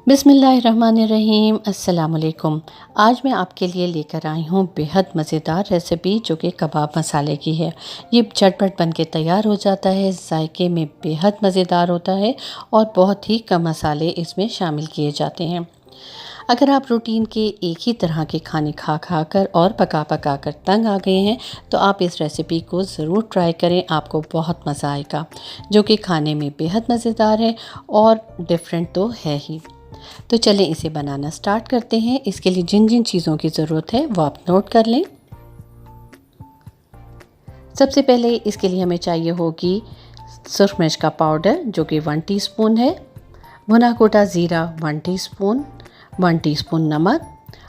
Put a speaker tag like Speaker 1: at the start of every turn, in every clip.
Speaker 1: बिस्मिल्लाहिर्रहमानिर्रहीम। अस्सलाम वालेकुम। आज मैं आपके लिए लेकर आई हूँ बेहद मज़ेदार रेसिपी जो कि कबाब मसाले की है। ये झटपट बन के तैयार हो जाता है, जायके में बेहद मज़ेदार होता है और बहुत ही कम मसाले इसमें शामिल किए जाते हैं। अगर आप रूटीन के एक ही तरह के खाने खा खा कर और पका पका कर तंग आ गए हैं तो आप इस रेसिपी को ज़रूर ट्राई करें, आपको बहुत मज़ा आएगा। जो कि खाने में बेहद मज़ेदार है और डिफरेंट तो है ही। तो चलें इसे बनाना स्टार्ट करते हैं। इसके लिए जिन जिन चीज़ों की ज़रूरत है वो आप नोट कर लें। सबसे पहले इसके लिए हमें चाहिए होगी सुरख मिर्च का पाउडर जो कि 1 टीस्पून है, भुना कोटा ज़ीरा 1 टीस्पून, 1 टीस्पून नमक,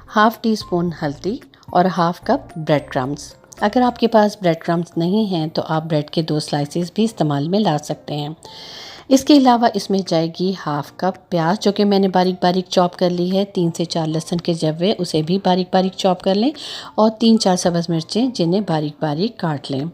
Speaker 1: हाफ़ टी स्पून हल्दी और हाफ़ कप ब्रेड क्रम्स। अगर आपके पास ब्रेड क्रम्स नहीं हैं तो आप ब्रेड के 2 स्लाइसेस भी इस्तेमाल में ला सकते हैं। इसके अलावा इसमें जाएगी हाफ़ कप प्याज जो कि मैंने बारीक बारीक चॉप कर ली है। 3 से 4 लहसुन के जवे उसे भी बारीक बारीक चॉप कर लें और 3-4 सब्ज़ मिर्चें जिन्हें बारीक बारीक काट लें।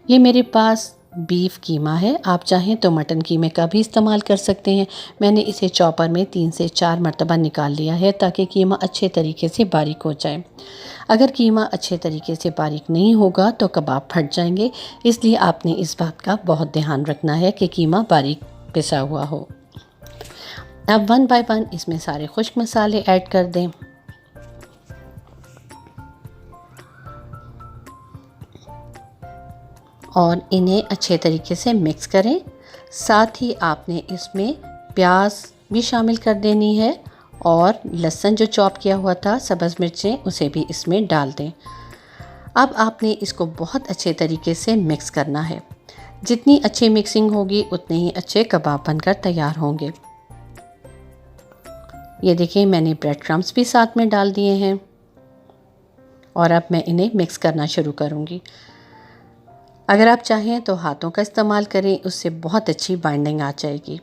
Speaker 1: ये मेरे पास बीफ कीमा है, आप चाहें तो मटन कीमे का भी इस्तेमाल कर सकते हैं। मैंने इसे चॉपर में 3 से 4 मरतबा निकाल लिया है ताकि कीमा अच्छे तरीके से बारीक हो जाए। अगर कीमा अच्छे तरीके से बारीक नहीं होगा तो कबाब फट जाएंगे, इसलिए आपने इस बात का बहुत ध्यान रखना है कि कीमा बारीक पिसा हुआ हो। अब 1 बाय 1 इसमें सारे खुश्क मसाले ऐड कर दें। और इन्हें अच्छे तरीके से मिक्स करें। साथ ही आपने इसमें प्याज भी शामिल कर देनी है और लहसुन जो चॉप किया हुआ था, सब्ज़ मिर्चें उसे भी इसमें डाल दें। अब आपने इसको बहुत अच्छे तरीके से मिक्स करना है। जितनी अच्छी मिक्सिंग होगी उतने ही अच्छे कबाब बनकर तैयार होंगे। ये देखिए मैंने ब्रेड क्रम्स भी साथ में डाल दिए हैं और अब मैं इन्हें मिक्स करना शुरू करूँगी। अगर आप चाहें तो हाथों का इस्तेमाल करें, उससे बहुत अच्छी बाइंडिंग आ जाएगी।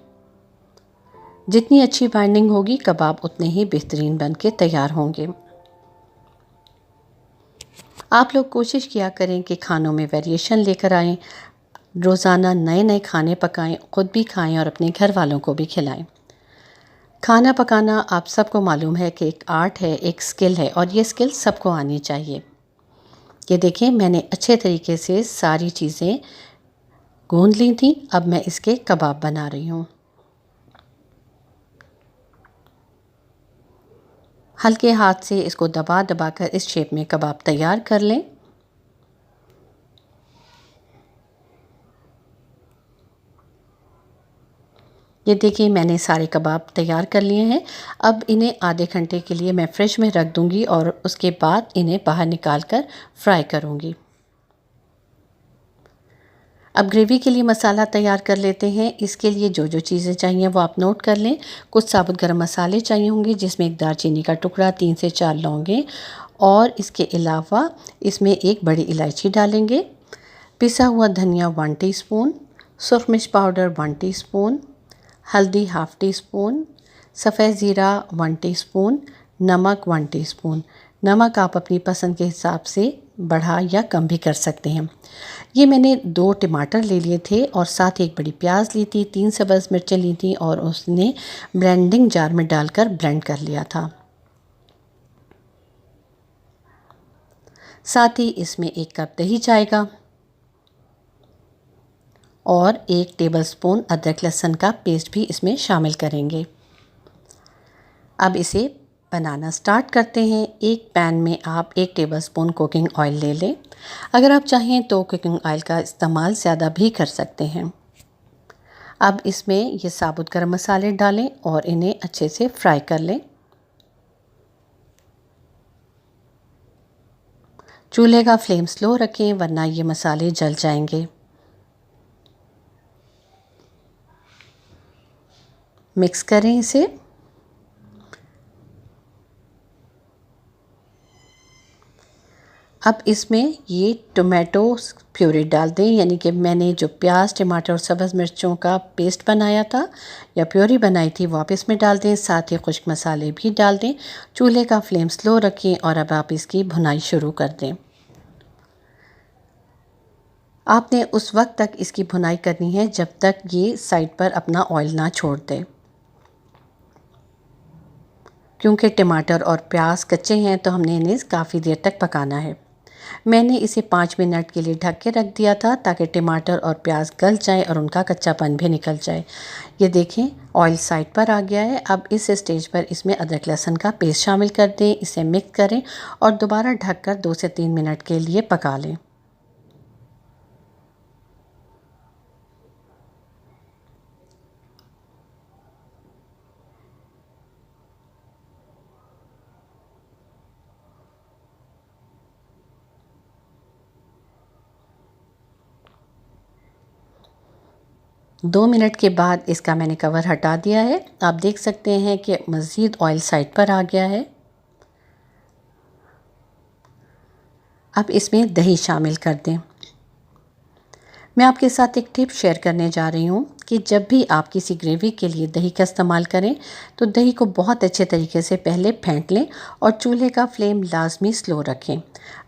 Speaker 1: जितनी अच्छी बाइंडिंग होगी कबाब उतने ही बेहतरीन बन के तैयार होंगे। आप लोग कोशिश किया करें कि खानों में वेरिएशन लेकर आएं, रोज़ाना नए नए खाने पकाएं, ख़ुद भी खाएं और अपने घर वालों को भी खिलाएं। खाना पकाना आप सबको मालूम है कि एक आर्ट है, एक स्किल है और ये स्किल सबको आनी चाहिए। ये देखें मैंने अच्छे तरीके से सारी चीज़ें गूंद ली थी। अब मैं इसके कबाब बना रही हूँ। हल्के हाथ से इसको दबा दबा कर इस शेप में कबाब तैयार कर लें। ये देखिए मैंने सारे कबाब तैयार कर लिए हैं। अब इन्हें आधे घंटे के लिए मैं फ्रिज में रख दूंगी और उसके बाद इन्हें बाहर निकाल कर फ्राई करूंगी। अब ग्रेवी के लिए मसाला तैयार कर लेते हैं। इसके लिए जो जो चीज़ें चाहिए वो आप नोट कर लें। कुछ साबुत गरम मसाले चाहिए होंगे जिसमें एक दालचीनी का टुकड़ा, 3 से 4 लौंगे और इसके अलावा इसमें एक बड़ी इलायची डालेंगे। पिसा हुआ धनिया 1 टीस्पून, सुरख मिर्च पाउडर 1 टीस्पून, हल्दी हाफ़ टी स्पून, सफ़ेद ज़ीरा 1 टीस्पून, नमक 1 टीस्पून। नमक आप अपनी पसंद के हिसाब से बढ़ा या कम भी कर सकते हैं। ये मैंने 2 टमाटर ले लिए थे और साथ ही एक बड़ी प्याज ली थी, 3 सब्ज़ मिर्चें ली थी और उसने ब्लेंडिंग जार में डालकर ब्लेंड कर लिया था। साथ ही इसमें 1 कप दही जाएगा और 1 टेबलस्पून अदरक लहसुन का पेस्ट भी इसमें शामिल करेंगे। अब इसे बनाना स्टार्ट करते हैं। एक पैन में आप 1 टेबलस्पून कुकिंग ऑयल ले लें। अगर आप चाहें तो कुकिंग ऑयल का इस्तेमाल ज़्यादा भी कर सकते हैं। अब इसमें ये साबुत गरम मसाले डालें और इन्हें अच्छे से फ्राई कर लें। चूल्हे का फ्लेम स्लो रखें वरना ये मसाले जल जाएंगे। मिक्स करें इसे। अब इसमें ये टोमेटो प्यूरी डाल दें, यानी कि मैंने जो प्याज, टमाटर और सब्ज़ मिर्चों का पेस्ट बनाया था या प्यूरी बनाई थी वो आप इसमें डाल दें। साथ ही खुश्क मसाले भी डाल दें। चूल्हे का फ्लेम स्लो रखें और अब आप इसकी भुनाई शुरू कर दें। आपने उस वक्त तक इसकी भुनाई करनी है जब तक ये साइड पर अपना ऑयल ना छोड़ दे। क्योंकि टमाटर और प्याज कच्चे हैं तो हमने इन्हें काफ़ी देर तक पकाना है। मैंने इसे 5 मिनट के लिए ढक के रख दिया था ताकि टमाटर और प्याज गल जाए और उनका कच्चापन भी निकल जाए। ये देखें ऑयल साइड पर आ गया है। अब इस स्टेज पर इसमें अदरक लहसुन का पेस्ट शामिल कर दें, इसे मिक्स करें और दोबारा ढककर 2 से 3 मिनट के लिए पका लें। दो मिनट के बाद इसका मैंने कवर हटा दिया है। आप देख सकते हैं कि मज़ीद ऑयल साइड पर आ गया है। अब इसमें दही शामिल कर दें। मैं आपके साथ एक टिप शेयर करने जा रही हूँ कि जब भी आप किसी ग्रेवी के लिए दही का इस्तेमाल करें तो दही को बहुत अच्छे तरीके से पहले फेंट लें और चूल्हे का फ्लेम लाजमी स्लो रखें।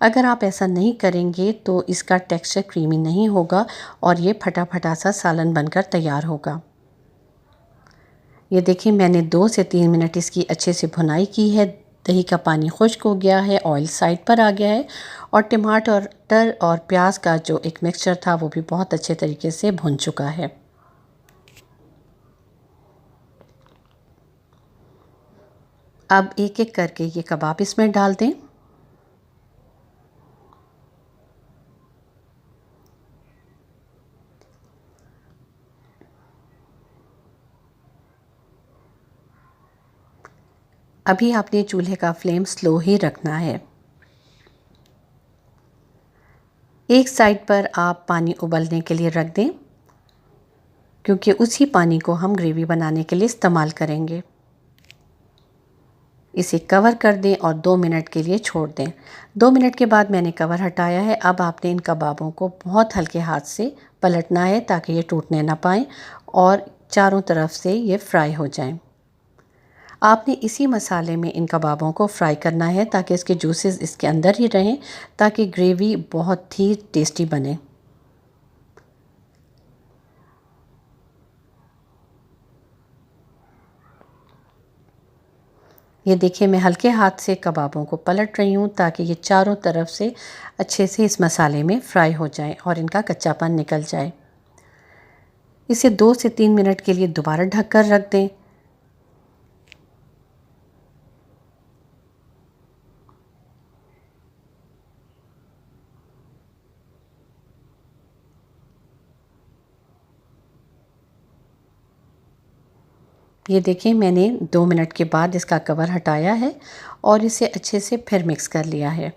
Speaker 1: अगर आप ऐसा नहीं करेंगे तो इसका टेक्सचर क्रीमी नहीं होगा और ये फटा फटा सा सालन बनकर तैयार होगा। ये देखिए मैंने 2 से 3 मिनट इसकी अच्छे से भुनाई की है। दही का पानी खुश्क हो गया है, ऑयल साइड पर आ गया है और टमाटर और प्याज का जो एक मिक्सचर था वो भी बहुत अच्छे तरीके से भुन चुका है। अब एक एक करके ये कबाब इसमें डाल दें। अभी आपने चूल्हे का फ्लेम स्लो ही रखना है। एक साइड पर आप पानी उबलने के लिए रख दें क्योंकि उसी पानी को हम ग्रेवी बनाने के लिए इस्तेमाल करेंगे। इसे कवर कर दें और 2 मिनट के लिए छोड़ दें। 2 मिनट के बाद मैंने कवर हटाया है। अब आपने इन कबाबों को बहुत हल्के हाथ से पलटना है ताकि ये टूटने ना पाएँ और चारों तरफ से ये फ्राई हो जाएं। आपने इसी मसाले में इन कबाबों को फ्राई करना है ताकि इसके जूसेस इसके अंदर ही रहें, ताकि ग्रेवी बहुत ही टेस्टी बने। ये देखिए मैं हल्के हाथ से कबाबों को पलट रही हूँ ताकि ये चारों तरफ से अच्छे से इस मसाले में फ्राई हो जाए और इनका कच्चापन निकल जाए। इसे 2 से 3 मिनट के लिए दोबारा ढककर रख दें। ये देखिए मैंने 2 मिनट के बाद इसका कवर हटाया है और इसे अच्छे से फिर मिक्स कर लिया है।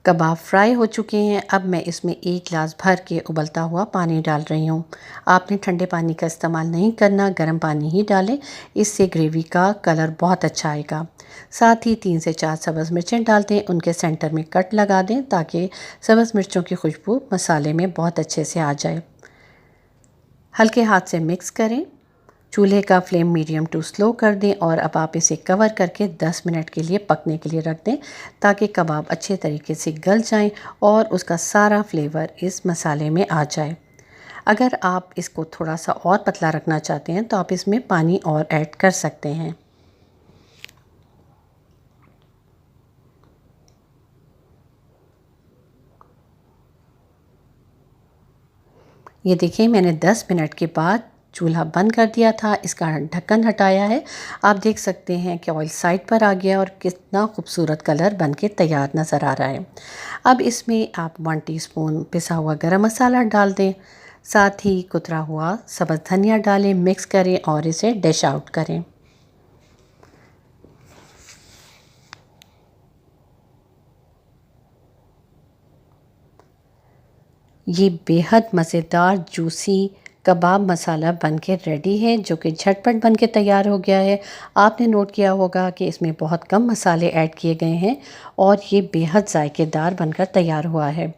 Speaker 1: कबाब फ्राई हो चुके हैं। अब मैं इसमें 1 गिलास भर के उबलता हुआ पानी डाल रही हूँ। आपने ठंडे पानी का इस्तेमाल नहीं करना, गर्म पानी ही डालें, इससे ग्रेवी का कलर बहुत अच्छा आएगा। साथ ही 3 से 4 सब्ज़ मिर्चें डाल दें, उनके सेंटर में कट लगा दें ताकि सब्ज़ मिर्चों की खुशबू मसाले में बहुत अच्छे से आ जाए। हल्के हाथ से मिक्स करें। चूल्हे का फ्लेम मीडियम टू स्लो कर दें और अब आप इसे कवर करके 10 मिनट के लिए पकने के लिए रख दें ताकि कबाब अच्छे तरीके से गल जाएं और उसका सारा फ्लेवर इस मसाले में आ जाए। अगर आप इसको थोड़ा सा और पतला रखना चाहते हैं तो आप इसमें पानी और ऐड कर सकते हैं। ये देखिए मैंने 10 मिनट के बाद चूल्हा बंद कर दिया था, इसका ढक्कन हटाया है। आप देख सकते हैं कि ऑयल साइड पर आ गया और कितना खूबसूरत कलर बनके तैयार नज़र आ रहा है। अब इसमें आप 1 टीस्पून पिसा हुआ गरम मसाला डाल दें, साथ ही कुतरा हुआ सब्ज़ धनिया डालें, मिक्स करें और इसे डिश आउट करें। ये बेहद मज़ेदार जूसी कबाब मसाला बनके रेडी है जो कि झटपट बनके तैयार हो गया है। आपने नोट किया होगा कि इसमें बहुत कम मसाले ऐड किए गए हैं और ये बेहद जायकेदार बनकर तैयार हुआ है।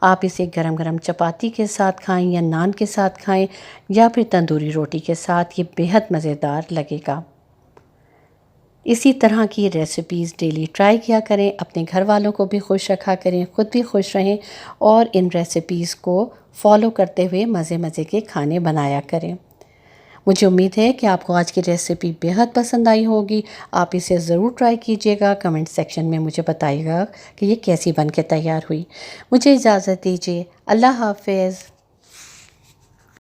Speaker 1: आप इसे गरम गरम चपाती के साथ खाएं या नान के साथ खाएं या फिर तंदूरी रोटी के साथ, ये बेहद मज़ेदार लगेगा। इसी तरह की रेसिपीज़ डेली ट्राई किया करें, अपने घर वालों को भी खुश रखा करें, ख़ुद भी खुश रहें और इन रेसिपीज़ को फॉलो करते हुए मज़े मज़े के खाने बनाया करें। मुझे उम्मीद है कि आपको आज की रेसिपी बेहद पसंद आई होगी। आप इसे ज़रूर ट्राई कीजिएगा। कमेंट सेक्शन में मुझे बताइएगा कि ये कैसी बन के तैयार हुई। मुझे इजाज़त दीजिए। अल्लाह हाफ़िज़।